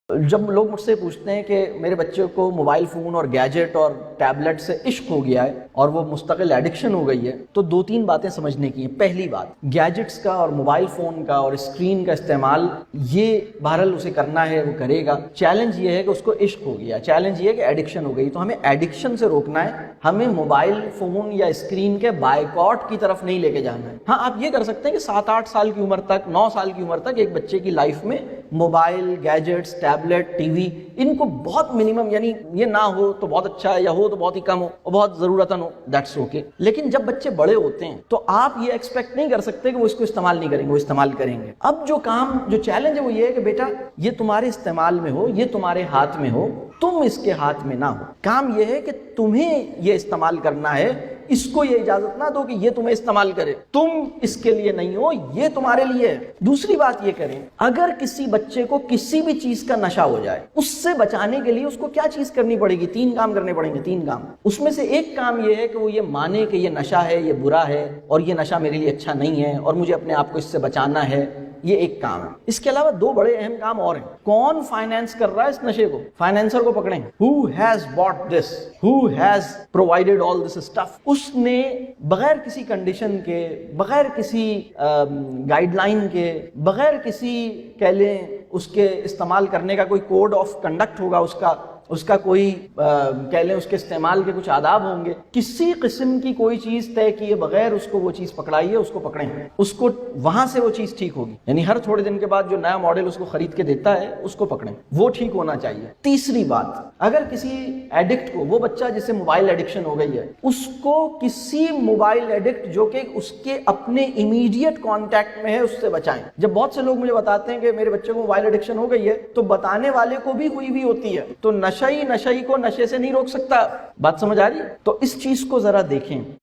جب لوگ مجھ سے پوچھتے ہیں کہ میرے بچے کو موبائل فون اور گیجٹ اور ٹیبلٹ سے عشق ہو گیا ہے اور وہ مستقل ایڈکشن ہو گئی ہے، تو دو تین باتیں سمجھنے کی ہیں۔ پہلی بات، گیجٹس کا اور موبائل فون کا اور اسکرین کا استعمال یہ بہرحال اسے کرنا ہے، وہ کرے گا۔ چیلنج یہ ہے کہ اس کو عشق ہو گیا، چیلنج یہ ہے کہ ایڈکشن ہو گئی، تو ہمیں ایڈکشن سے روکنا ہے، ہمیں موبائل فون یا اسکرین کے بائیکاٹ کی طرف نہیں لے کے جانا ہے۔ ہاں، آپ یہ کر سکتے ہیں کہ 7-8 سال کی عمر تک، 9 سال کی عمر تک ایک بچے کی لائف میں mobile, gadgets, tablet, T V, ان کو بہت منیمم، یعنی یہ نہ ہو تو بہت اچھا ہے، یا ہو تو بہت ہی کم ہو اور بہت ضرورتاً ہو، دیٹس اوکے۔ لیکن جب بچے بڑے ہوتے ہیں تو آپ یہ ایکسپیکٹ نہیں کر سکتے کہ وہ اس کو استعمال نہیں کریں گے، وہ استعمال کریں گے۔ اب جو چیلنج ہے وہ یہ ہے کہ بیٹا یہ تمہارے استعمال میں ہو، یہ تمہارے ہاتھ میں ہو، تم اس کے ہاتھ میں نہ ہو۔ کام یہ ہے کہ تمہیں یہ استعمال کرنا ہے، اس کو یہ اجازت نہ دو کہ یہ تمہیں استعمال کرے، تم اس کے لیے نہیں ہو، یہ تمہارے لیے ہے۔ دوسری بات یہ کریں، اگر کسی بچے کو کسی بھی چیز کا نشہ ہو جائے، اس سے بچانے کے لیے اس کو کیا چیز کرنی پڑے گی؟ 3 کام کرنے پڑیں گے، 3 کام۔ اس میں سے ایک کام یہ ہے کہ وہ یہ مانے کہ یہ نشہ ہے، یہ برا ہے اور یہ نشہ میرے لیے اچھا نہیں ہے اور مجھے اپنے آپ کو اس سے بچانا ہے، یہ ایک کام ہے۔ اس کے علاوہ 2 بڑے اہم کام اور ہیں۔ کون فائنینس کر رہا ہے اس نشے کو؟ فائنینسر کو پکڑیں۔ Who has bought this? Who has provided all this stuff? اس نے بغیر کسی کنڈیشن کے، بغیر کسی گائیڈ لائن کے، بغیر کسی کہہ لیں اس کے استعمال کرنے کا کوئی کوڈ آف کنڈکٹ ہوگا، اس کا کوئی کہہ لیں اس کے استعمال کے کچھ آداب ہوں گے، کسی قسم کی کوئی چیز طے کیے بغیر اس کو وہ چیز پکڑائی ہے، اس کو پکڑیں، اس کو وہاں سے وہ چیز ٹھیک ہوگی، یعنی ہر تھوڑے دن کے بعد جو نیا ماڈل اس کو خرید کے دیتا ہے اس کو پکڑیں، وہ ٹھیک ہونا چاہیے۔ تیسری بات، اگر کسی ایڈکٹ کو، وہ بچہ جسے موبائل ایڈکشن ہو گئی ہے، اس کو کسی موبائل ایڈکٹ جو کہ اس کے اپنے امیڈیٹ کانٹیکٹ میں ہے اس سے بچائیں۔ جب بہت سے لوگ مجھے بتاتے ہیں کہ میرے بچے کو موبائل ایڈکشن ہو گئی ہے، تو بتانے والے کو بھی ہوئی ہوتی ہے، تو نشئی کو نشے سے نہیں روک سکتا۔ بات سمجھ آ رہی ہے؟ تو اس چیز کو ذرا دیکھیں۔